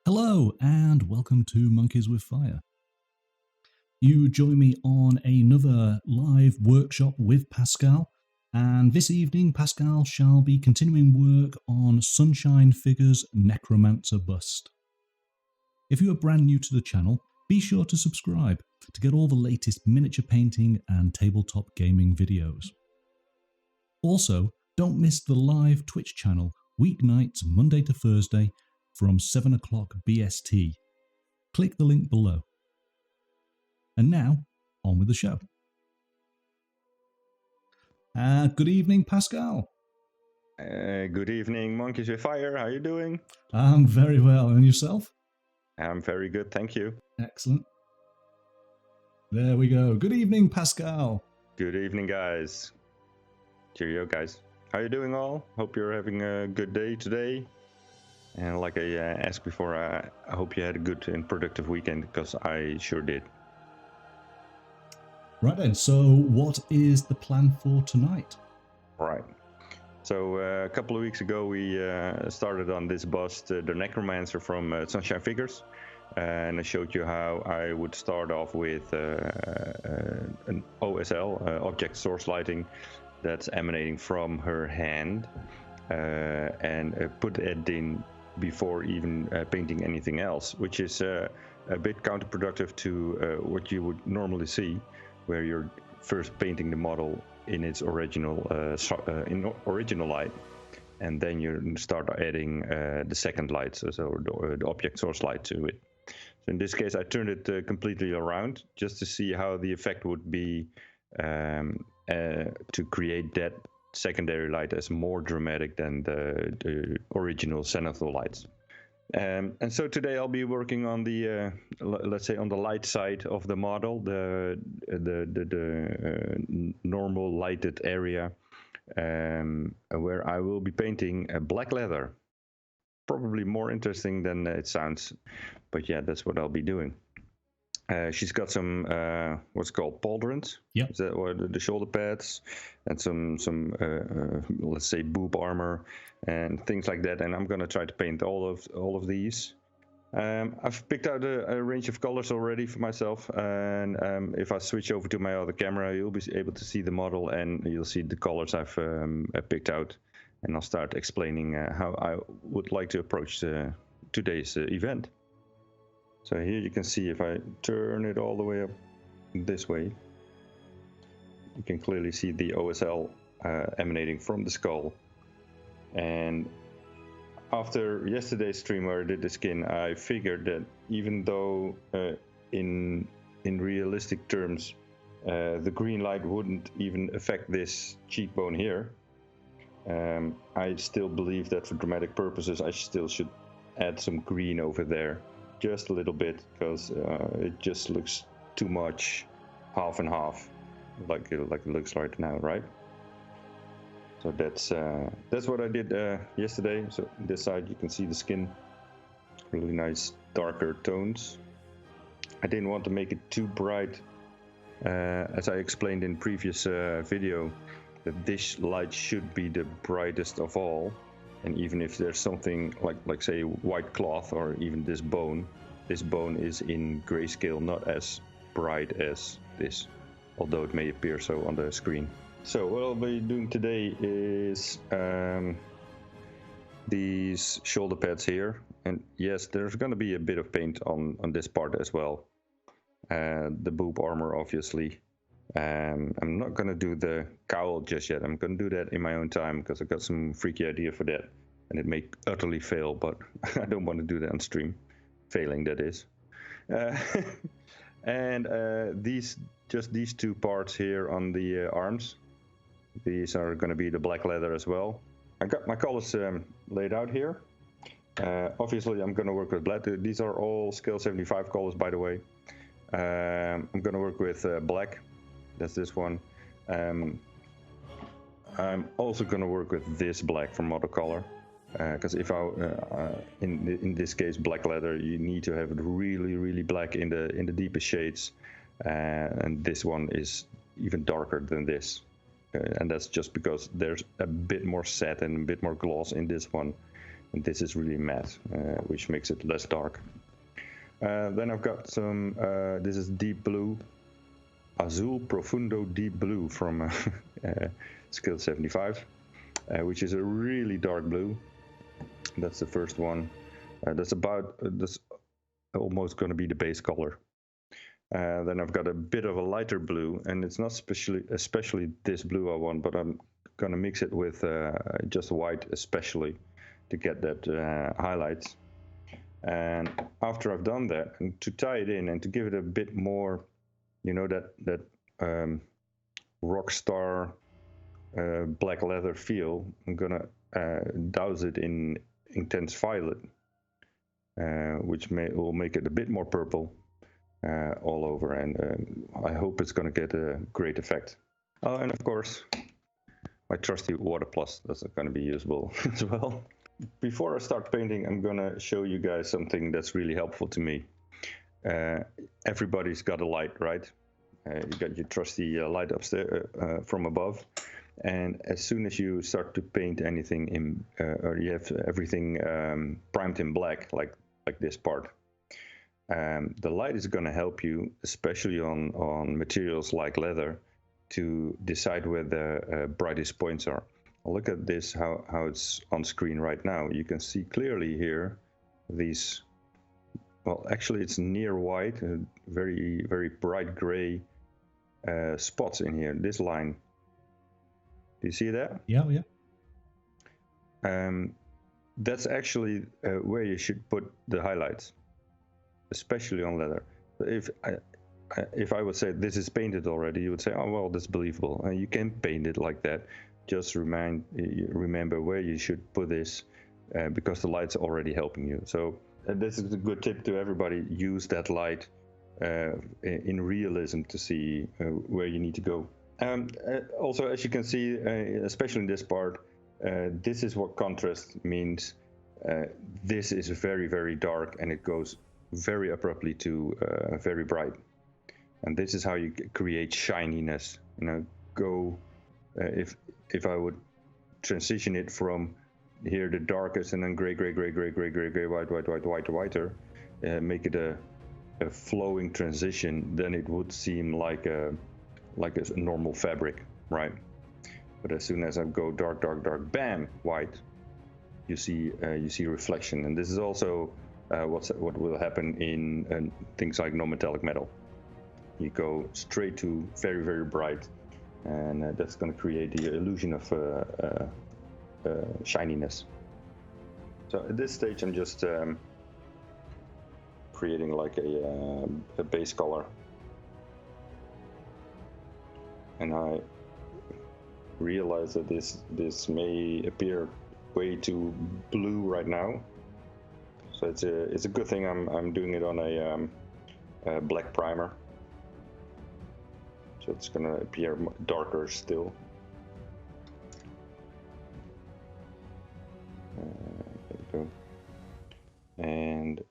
Hello and welcome to Monkeys with Fire. You join me on another live workshop with Pascal, and this evening Pascal shall be continuing work on Sunshine Figures' Necromancer bust. If you are brand new to the channel, be sure to subscribe to get all the latest miniature painting and tabletop gaming videos. Also, don't miss the live Twitch channel weeknights Monday to Thursday from 7 o'clock BST. Click the link below. And now, on with the show. Good evening, Pascal. Good evening, Monkeys with Fire. How are you doing? I'm very well. And yourself? I'm very good, thank you. Excellent. There we go. Good evening, Pascal. Good evening, guys. Cheerio, guys. How are you doing all? Hope you're having a good day today. And like I asked before, I hope you had a good and productive weekend, because I sure did. Right then, so what is the plan for tonight? Right. So a couple of weeks ago, we started on this bust, the Necromancer from Sunshine Figures. And I showed you how I would start off with an OSL, object source lighting, that's emanating from her hand, and put it in before even painting anything else, which is a bit counterproductive to what you would normally see, where you're first painting the model in its original original light, and then you start adding the second light, so the object source light to it. So in this case, I turned it completely around just to see how the effect would be to create that secondary light as more dramatic than the original cenithal lights. And so today I'll be working on the let's say on the light side of the model, the normal lighted area, where I will be painting a black leather. Probably more interesting than it sounds, but yeah, that's what I'll be doing. She's got some what's called pauldrons. Yeah. Or the shoulder pads, and some let's say boob armor and things like that. And I'm gonna try to paint all of these. I've picked out a range of colors already for myself, and if I switch over to my other camera, you'll be able to see the model, and you'll see the colors I've picked out. And I'll start explaining how I would like to approach today's event. So here you can see, if I turn it all the way up this way, you can clearly see the OSL emanating from the skull. And after yesterday's stream where I did the skin, I figured that even though in realistic terms the green light wouldn't even affect this cheekbone here, I still believe that for dramatic purposes I still should add some green over there, just a little bit, because it just looks too much half and half, like it looks right now, right? So that's what I did yesterday. So this side you can see the skin, really nice darker tones. I didn't want to make it too bright, as I explained in previous video, that this light should be the brightest of all. And even if there's something like say white cloth or even this bone is in grayscale, not as bright as this, although it may appear so on the screen. So what I'll be doing today is these shoulder pads here, and yes, there's going to be a bit of paint on this part as well. The boob armor, obviously. I'm not going to do the cowl just yet. I'm going to do that in my own time, because I've got some freaky idea for that, and it may utterly fail, but I don't want to do that on stream. Failing, that is. And these two parts here on the arms, these are going to be the black leather as well. I got my colors laid out here. Obviously I'm going to work with black. These are all scale 75 colors, by the way. I'm going to work with black. That's this one. I'm also going to work with this black from Motocolor, because if in this case black leather, you need to have it really black in the deepest shades, and this one is even darker than this, and that's just because there's a bit more satin, a bit more gloss in this one, and this is really matte, which makes it less dark. Then I've got some, this is deep blue, Azul Profundo Deep Blue from Skill 75, which is a really dark blue. That's the first one. That's almost going to be the base color. Then I've got a bit of a lighter blue, and it's not especially this blue I want, but I'm going to mix it with just white especially to get that highlights. And after I've done that, and to tie it in and to give it a bit more, that rock star black leather feel, I'm going to douse it in intense violet, which will make it a bit more purple all over, and I hope it's going to get a great effect. Oh, and of course, my trusty water plus, that's going to be usable as well. Before I start painting, I'm going to show you guys something that's really helpful to me. Everybody's got a light, right? You got your trusty light upstairs from above, and as soon as you start to paint anything in, or you have everything primed in black, like this part, the light is going to help you, especially on materials like leather, to decide where the brightest points are. Look at this, how it's on screen right now. You can see clearly here these, well, actually it's near white, very, very bright gray spots in here, this line. Do you see that? Yeah. That's actually where you should put the highlights, especially on leather. If I would say this is painted already, you would say, oh well, that's believable. And you can paint it like that. Just remember where you should put this, because the light's already helping you. So this is a good tip to everybody. Use that light in realism to see where you need to go. Also, as you can see, especially in this part, this is what contrast means. This is very, very dark, and it goes very abruptly to very bright. And this is how you create shininess. If I would transition it from here, the darkest, and then gray, whiter, make it a flowing transition, then it would seem like a normal fabric, right? But as soon as I go dark, bam, white, you see reflection. And this is also what will happen in things like non-metallic metal. You go straight to very, very bright, and that's going to create the illusion of shininess. So at this stage, I'm just creating like a base color, and I realize that this may appear way too blue right now. So it's a good thing I'm doing it on a black primer. So it's going to appear darker still. There we go. And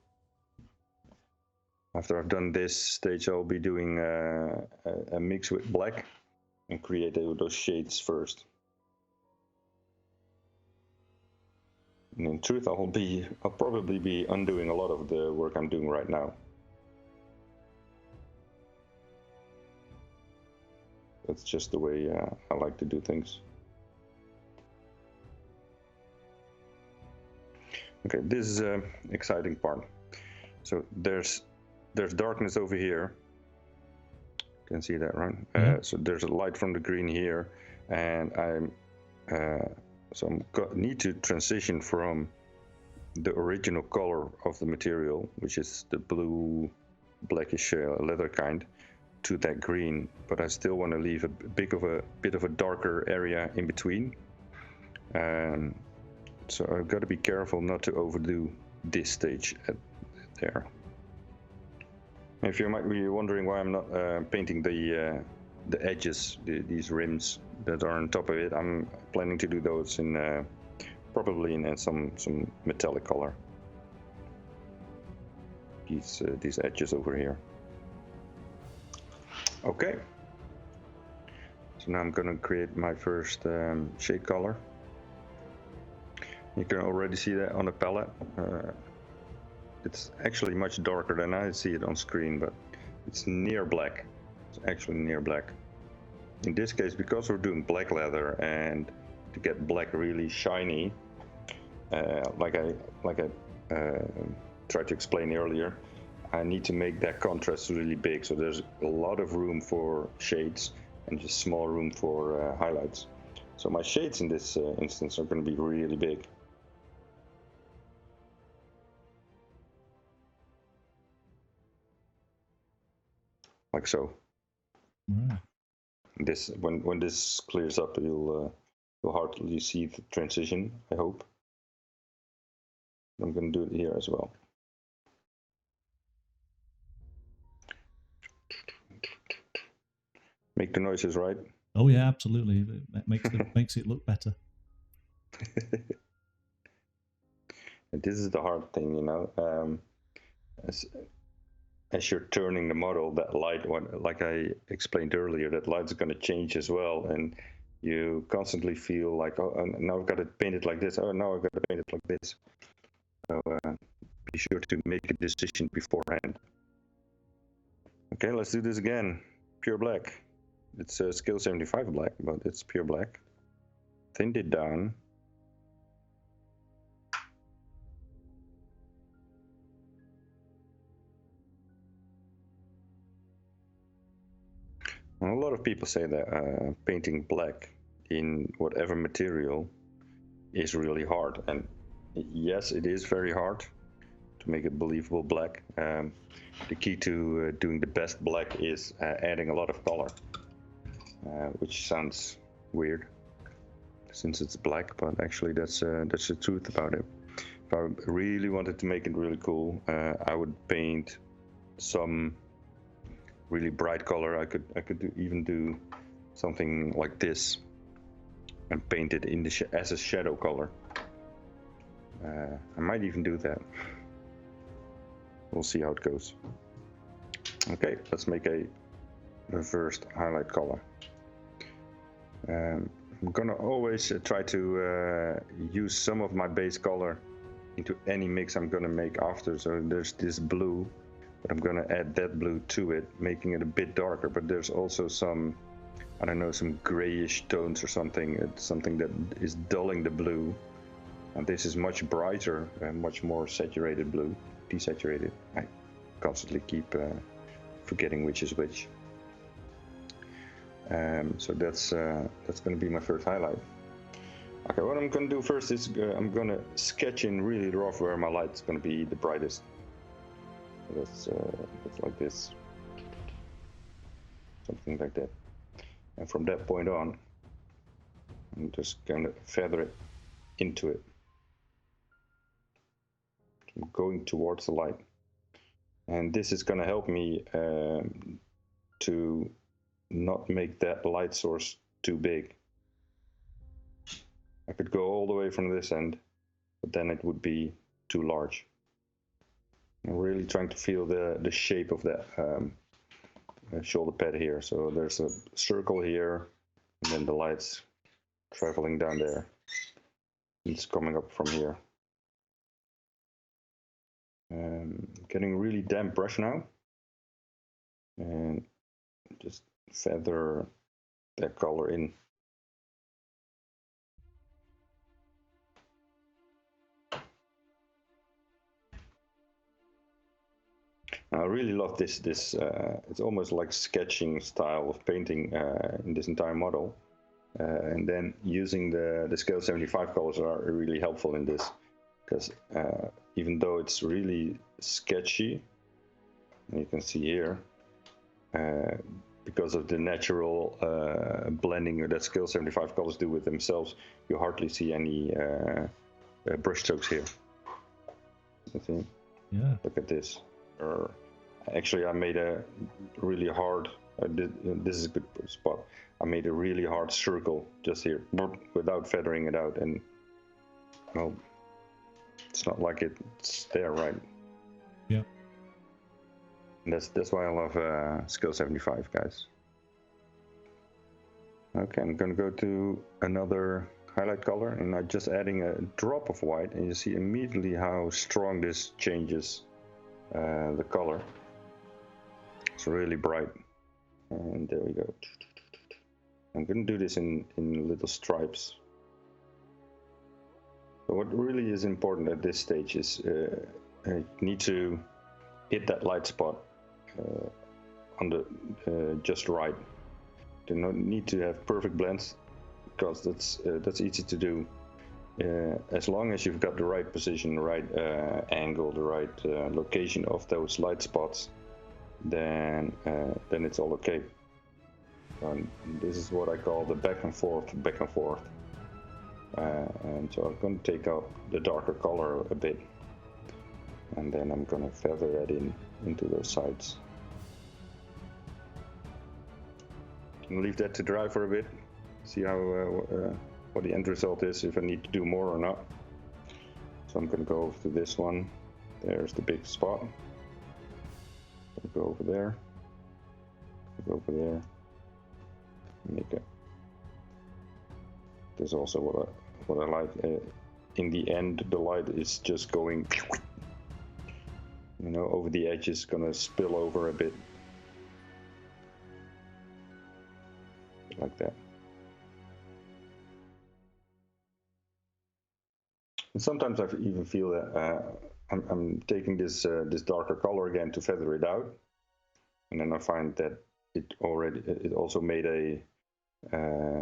after I've done this stage, I'll be doing a mix with black and create those shades first. And in truth, I'll probably be undoing a lot of the work I'm doing right now. That's just the way I like to do things. Okay, this is an exciting part. So there's darkness over here. You can see that, right? Mm-hmm. So there's a light from the green here, and I need to transition from the original color of the material, which is the blue, blackish leather kind, to that green, but I still want to leave a bit of a darker area in between. So I've got to be careful not to overdo this stage there. If you might be wondering why I'm not painting the edges, these rims that are on top of it, I'm planning to do those in probably in some metallic color. These edges over here. Okay, so now I'm going to create my first shade color. You can already see that on the palette. It's actually much darker than I see it on screen, but it's near black. It's actually near black. In this case, because we're doing black leather and to get black really shiny, like I tried to explain earlier, I need to make that contrast really big. So there's a lot of room for shades and just small room for highlights. So my shades in this instance are going to be really big. Like so. Right. This when this clears up, you'll hardly see the transition, I hope. I'm going to do it here as well. Make the noises, right? Oh yeah, absolutely. It makes it look better. And this is the hard thing, you know. As you're turning the model, that light, like I explained earlier, that light's going to change as well, and you constantly feel like, oh, now I've got to paint it like this. Oh, now I've got to paint it like this. So be sure to make a decision beforehand. Okay, let's do this again. Pure black. It's scale 75 black, but it's pure black. Thinned it down. And a lot of people say that painting black in whatever material is really hard, and yes, it is very hard to make it believable black. The key to doing the best black is adding a lot of color, which sounds weird since it's black, but actually that's the truth about it. If I really wanted to make it really cool, I would paint some really bright color. I could even do something like this and paint it in as a shadow color. I might even do that. We'll see how it goes. Okay, let's make a reversed highlight color. I'm gonna always try to use some of my base color into any mix I'm gonna make after. So there's this blue, but I'm gonna add that blue to it, making it a bit darker. But there's also some, I don't know, some grayish tones or something. It's something that is dulling the blue. And this is much brighter and much more saturated blue, desaturated. I constantly keep forgetting which is which. So that's going to be my first highlight. Okay, what I'm going to do first is I'm going to sketch in really rough where my light's going to be the brightest. That's like this, something like that. And from that point on, I'm just going to feather it into it. I'm going towards the light. And this is going to help me to not make that light source too big. I could go all the way from this end, but then it would be too large. I'm really trying to feel the shape of that shoulder pad here. So there's a circle here, and then the light's traveling down there. It's coming up from here. Getting really damp brush now, and just feather that color in. I really love this. It's almost like sketching style of painting in this entire model, and then using the scale 75 colors are really helpful in this, because even though it's really sketchy, and you can see here, because of the natural blending that scale 75 colors do with themselves, you hardly see any brush strokes here. I think. Yeah. Look at this. Actually, I made a really hard. This is a good spot. I made a really hard circle just here, without feathering it out, and well, it's not like it's there, right? Yeah. And that's why I love scale 75, guys. Okay, I'm gonna go to another highlight color, and I'm just adding a drop of white, and you see immediately how strong this changes the color. It's really bright, and there we go. I'm going to do this in little stripes. But what really is important at this stage is you need to hit that light spot on the just right. You don't need to have perfect blends, because that's easy to do. As long as you've got the right position, the right angle, the right location of those light spots, then it's all okay. And this is what I call the back and forth. And so I'm going to take out the darker color a bit, and then I'm going to feather that into those sides. And leave that to dry for a bit. See how what the end result is, if I need to do more or not. So I'm going to go over to this one. There's the big spot. I'll go over there. Go over there. Make it. There's also what I like. In the end, the light is just going, over the edge. Is gonna spill over a bit, like that. And sometimes I even feel that I'm taking this darker color again to feather it out, and then I find that it also made a.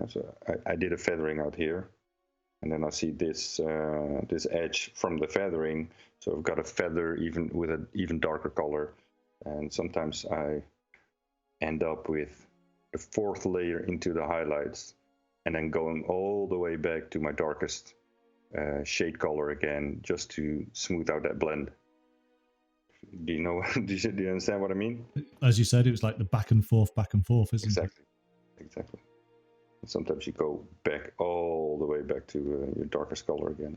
So I did a feathering out here, and then I see this edge from the feathering. So I've got a feather even with an even darker color, and sometimes I end up with the fourth layer into the highlights, and then going all the way back to my darkest shade color again, just to smooth out that blend. Do you know? do you understand what I mean? As you said, it was like the back and forth, isn't it? Exactly. And sometimes you go back all the way back to your darkest color again.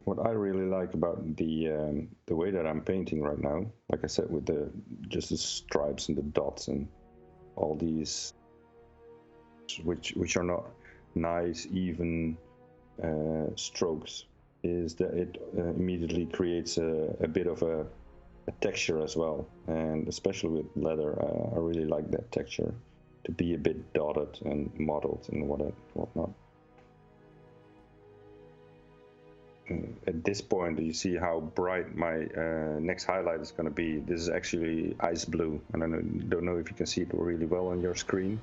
What I really like about the way that I'm painting right now, like I said, with just the stripes and the dots and all these, which are not nice even strokes, is that it immediately creates a bit of a texture as well, and especially with leather, I really like that texture to be a bit dotted and mottled and whatnot. At this point, you see how bright my next highlight is going to be. This is actually ice blue, and I don't know if you can see it really well on your screen.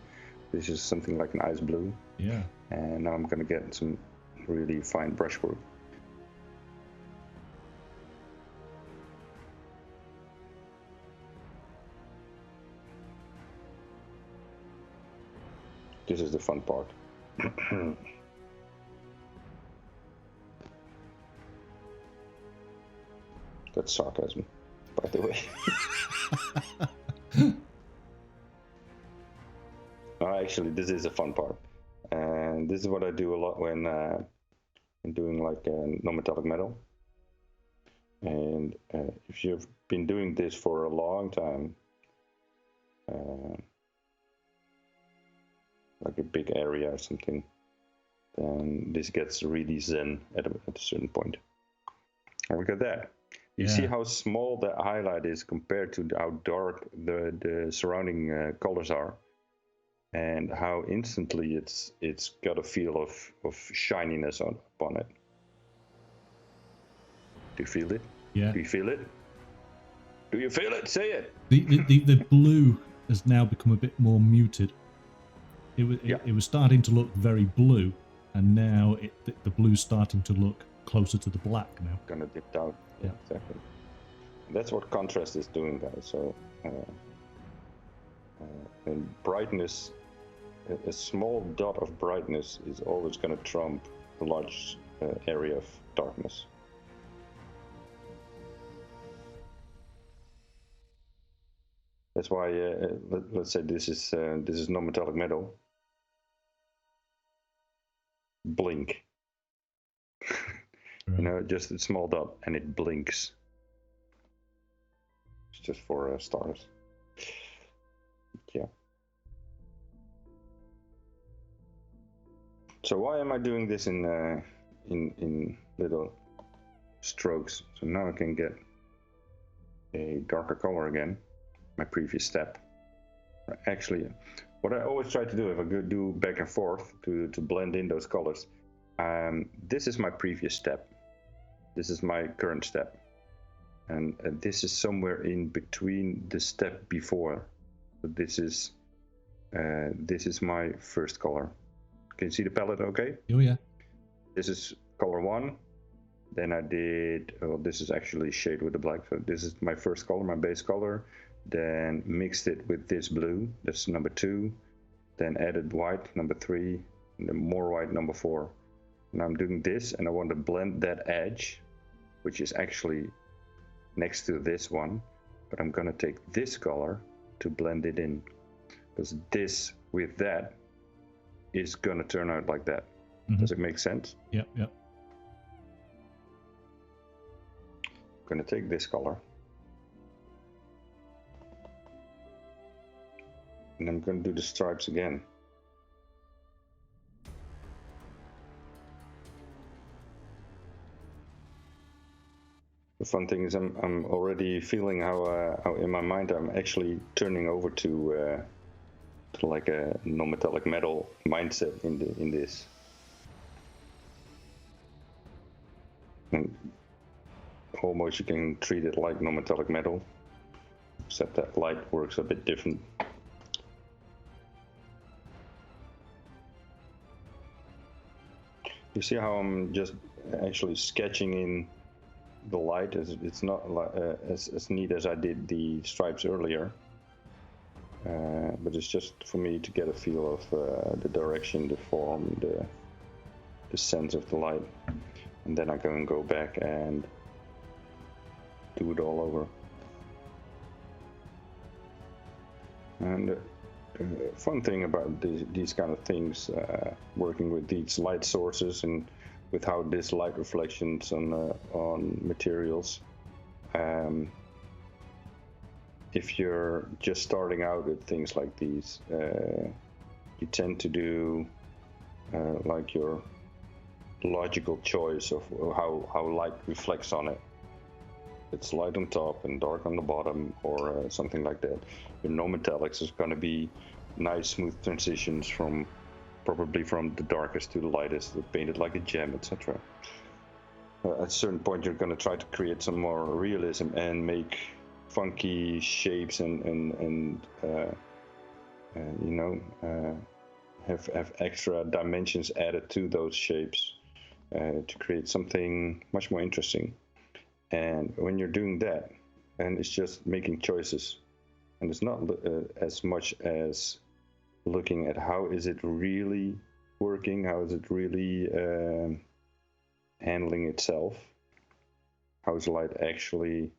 This is something like an ice blue. Yeah. And now I'm going to get some really fine brushwork. This is the fun part. That's sarcasm, by the way. No, actually, this is a fun part. And this is what I do a lot when I'm doing like non-metallic metal. And if you've been doing this for a long time, like a big area or something, then this gets really zen at a certain point. And look at that. You see how small the highlight is compared to how dark the surrounding colors are, and how instantly it's got a feel of shininess upon it. Do you feel it? Yeah. Do you feel it? Do you feel it? Say it. The blue has now become a bit more muted. It was starting to look very blue, and now the blue's starting to look closer to the black now. Gonna dip down. Yeah, exactly. And that's what contrast is doing, guys. So, and brightness, a small dot of brightness is always going to trump a large area of darkness. That's why, let's say this is non-metallic metal. Blink. Right. Just a small dot, and it blinks. It's just for stars. Yeah. So why am I doing this in little strokes? So now I can get a darker color again, my previous step. Actually, what I always try to do if I do back and forth to blend in those colors, this is my previous step. This is my current step. And this is somewhere in between the step before. So this is my first color. Can you see the palette okay? Oh yeah. This is color 1. Then I did, this is actually shade with the black. So this is my first color, my base color. Then mixed it with this blue, that's number 2. Then added white, number 3. And then more white, number 4. And I'm doing this, and I want to blend that edge, which is actually next to this one. But I'm gonna take this color to blend it in, because this with that is gonna turn out like that. Mm-hmm. Does it make sense? Yep. I'm gonna take this color, and I'm gonna do the stripes again. The fun thing is I'm already feeling how in my mind I'm actually turning over to like a non-metallic metal mindset in this. And almost you can treat it like non-metallic metal, except that light works a bit different. You see how I'm just actually sketching in the light? It's not like, as neat as I did the stripes earlier, but it's just for me to get a feel of the direction, the form, the sense of the light, and then I can go back and do it all over. And the fun thing about these kind of things, working with these light sources and with how this light reflections on materials, if you're just starting out with things like these, you tend to do like your logical choice of how light reflects on it. It's light on top and dark on the bottom, or something like that. Your non-metallics is going to be nice smooth transitions probably from the darkest to the lightest, painted like a gem, etc. At a certain point you're going to try to create some more realism and make funky shapes and have extra dimensions added to those shapes to create something much more interesting. And when you're doing that, and it's just making choices, and it's not as much as looking at how is it really working, how is it really handling itself, how is light actually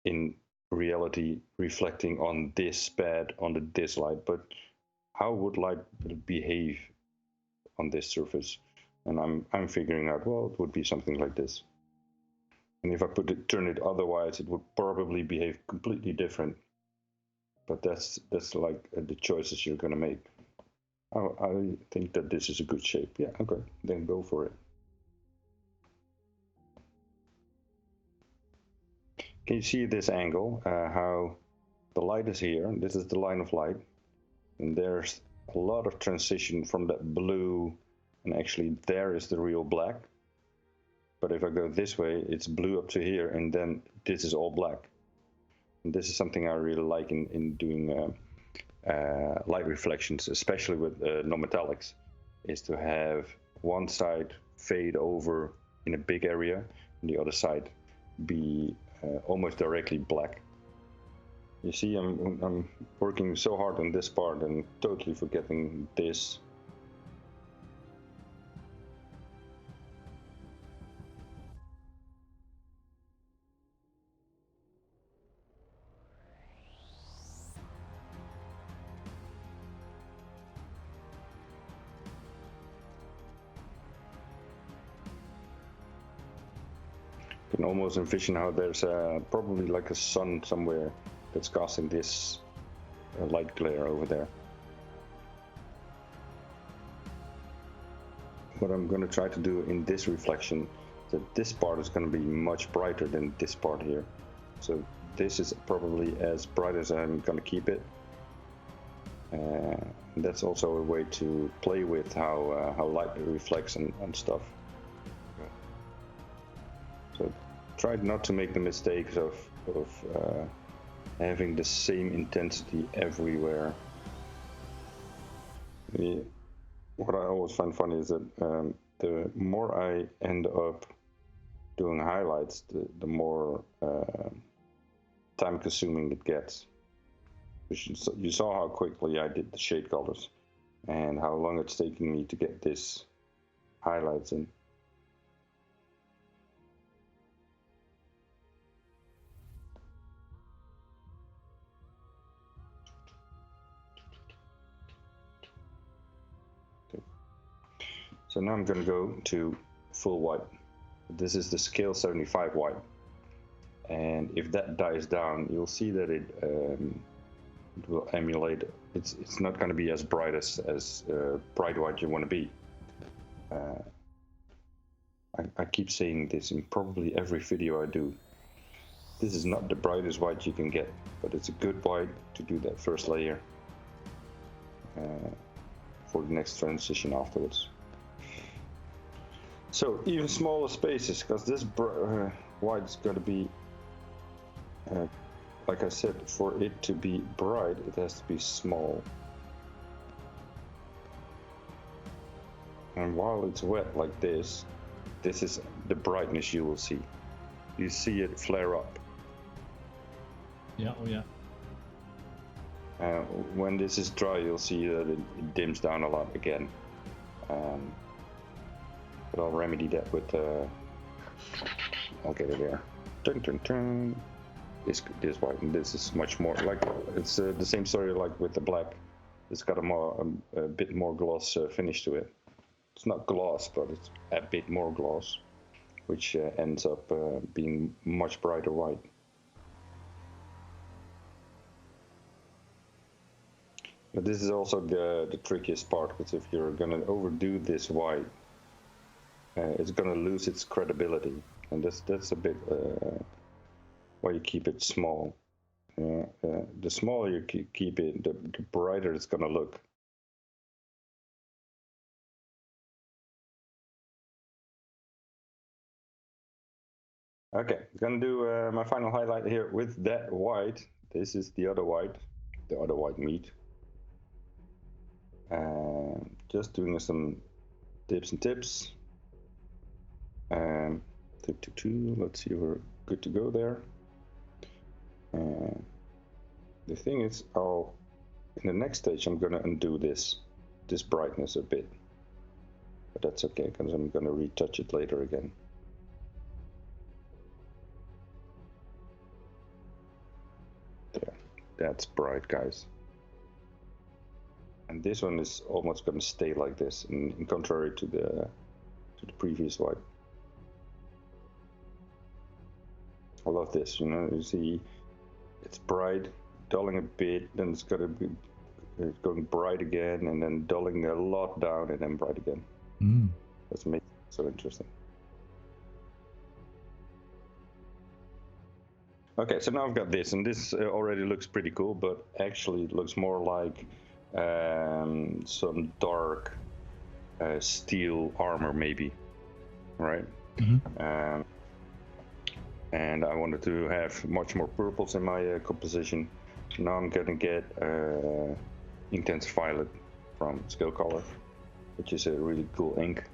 in reality reflecting on this pad, on this light, but how would light behave on this surface? And I'm figuring out, well, it would be something like this. And if I turn it otherwise, it would probably behave completely different. But that's like the choices you're gonna make. I think that this is a good shape. Yeah, okay, then go for it. Can you see this angle? How the light is here. This is the line of light, and there's a lot of transition from that blue, and actually there is the real black. But if I go this way, it's blue up to here, and then this is all black. And this is something I really like in doing light reflections, especially with non-metallics, is to have one side fade over in a big area, and the other side be almost directly black. You see, I'm working so hard on this part and totally forgetting this. You can almost envision how there's probably like a sun somewhere that's casting this light glare over there. what I'm going to try to do in this reflection, that this part is going to be much brighter than this part here. So this is probably as bright as I'm going to keep it. That's also a way to play with how light reflects and stuff. So try not to make the mistakes of having the same intensity everywhere. What I always find funny is that the more I end up doing highlights, the more time-consuming it gets. You saw how quickly I did the shade colors and how long it's taking me to get this highlights in. Okay. So now I'm going to go to full white. This is the scale 75 white. And if that dies down, you'll see that it will emulate. It's not going to be as bright as bright white you want to be. I keep saying this in probably every video I do. This is not the brightest white you can get, but it's a good white to do that first layer for the next transition afterwards. So even smaller spaces, because this white is going to be like I said, for it to be bright, it has to be small. And while it's wet like this is the brightness you will see. You see it flare up. Yeah, oh yeah. When this is dry, you'll see that it dims down a lot again. But I'll remedy that with... I'll get it there. Dun, dun, dun. This white, and this is much more like it's the same story like with the black. It's got a bit more gloss finish to it. It's not gloss, but it's a bit more gloss, which ends up being much brighter white. But this is also the trickiest part, because if you're gonna overdo this white, it's gonna lose its credibility, and that's a bit. Why you keep it small. The smaller you keep it, the brighter it's going to look. Okay, I'm going to do my final highlight here with that white. This is the other white meat. Just doing some dips and tips. Tip to 2, let's see if we're good to go there. The thing is, in the next stage, I'm going to undo this brightness a bit. But that's okay, because I'm going to retouch it later again. There, that's bright, guys. And this one is almost going to stay like this, in contrary to the previous white. I love this, you see. It's bright, dulling a bit, then it's going to be going bright again, and then dulling a lot down, and then bright again. That's makes it so interesting. Okay, so now I've got this, and this already looks pretty cool, but actually it looks more like some dark steel armor, maybe, right? Mm-hmm. And I wanted to have much more purples in my composition. Now I'm gonna get Intense Violet from Scale Color, which is a really cool ink.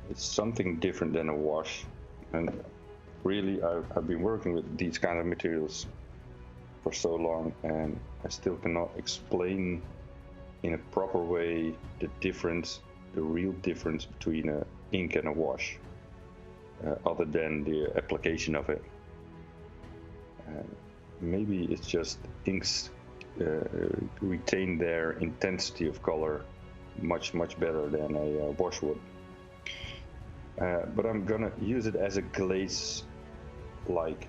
It's something different than a wash, and really I've been working with these kind of materials for so long, and I still cannot explain in a proper way the real difference between an ink and a wash. Other than the application of it. Maybe it's just inks retain their intensity of color much better than a wash would. But I'm gonna use it as a glaze, like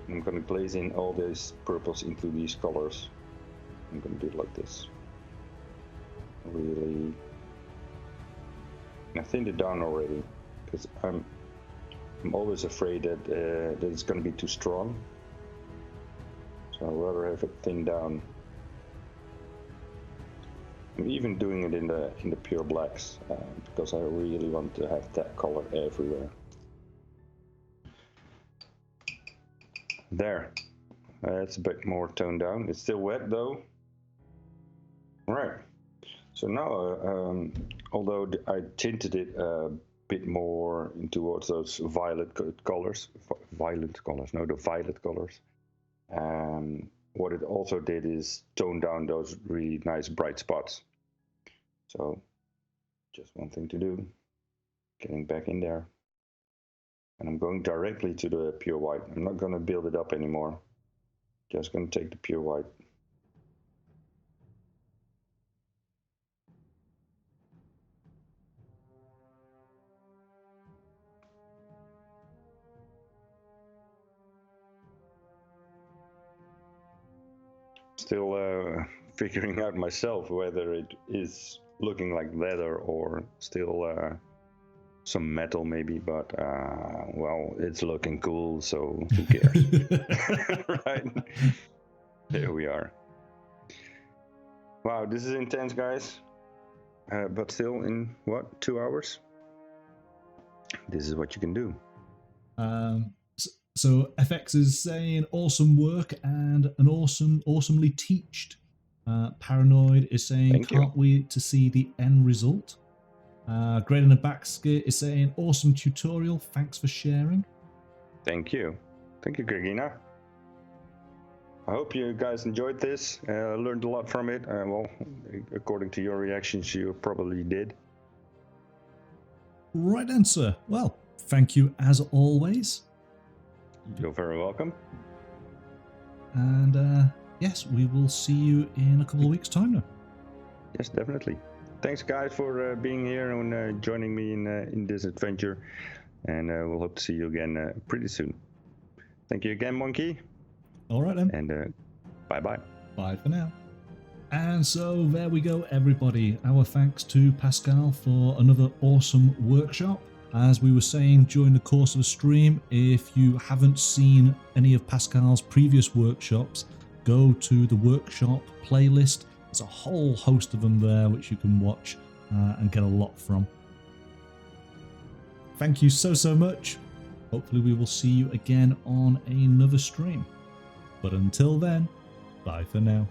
I'm gonna glaze in all these purples into these colors. I'm gonna do it like this. Really I thinned it down already because I'm always afraid that that it's going to be too strong. So I'd rather have it thinned down. I'm even doing it in the pure blacks because I really want to have that color everywhere. There, it's a bit more toned down. It's still wet though. Right. So now, although I tinted it a bit more towards those violet colors, the violet colors. What it also did is tone down those really nice bright spots. So just one thing to do, getting back in there. And I'm going directly to the pure white. I'm not going to build it up anymore. Just going to take the pure white. Still figuring out myself whether it is looking like leather or still some metal maybe, but well, it's looking cool, so who cares? Right? There we are. Wow, this is intense, guys. But still, in what, 2 hours? This is what you can do. So FX is saying awesome work and an awesomely teached. Paranoid is saying can't wait to see the end result. Great in the Basket is saying awesome tutorial. Thanks for sharing. Thank you, Gregina. I hope you guys enjoyed this. Learned a lot from it. Well, according to your reactions, you probably did. Right answer. Well, thank you as always. You're very welcome. And yes, we will see you in a couple of weeks' time now. Yes, definitely. Thanks, guys, for being here and joining me in this adventure. And we'll hope to see you again pretty soon. Thank you again, Monkey. All right, then. And bye-bye. Bye for now. And so there we go, everybody. Our thanks to Pascal for another awesome workshop. As we were saying during the course of the stream, if you haven't seen any of Pascal's previous workshops, go to the workshop playlist. There's a whole host of them there which you can watch and get a lot from. Thank you so much. Hopefully we will see you again on another stream. But until then, bye for now.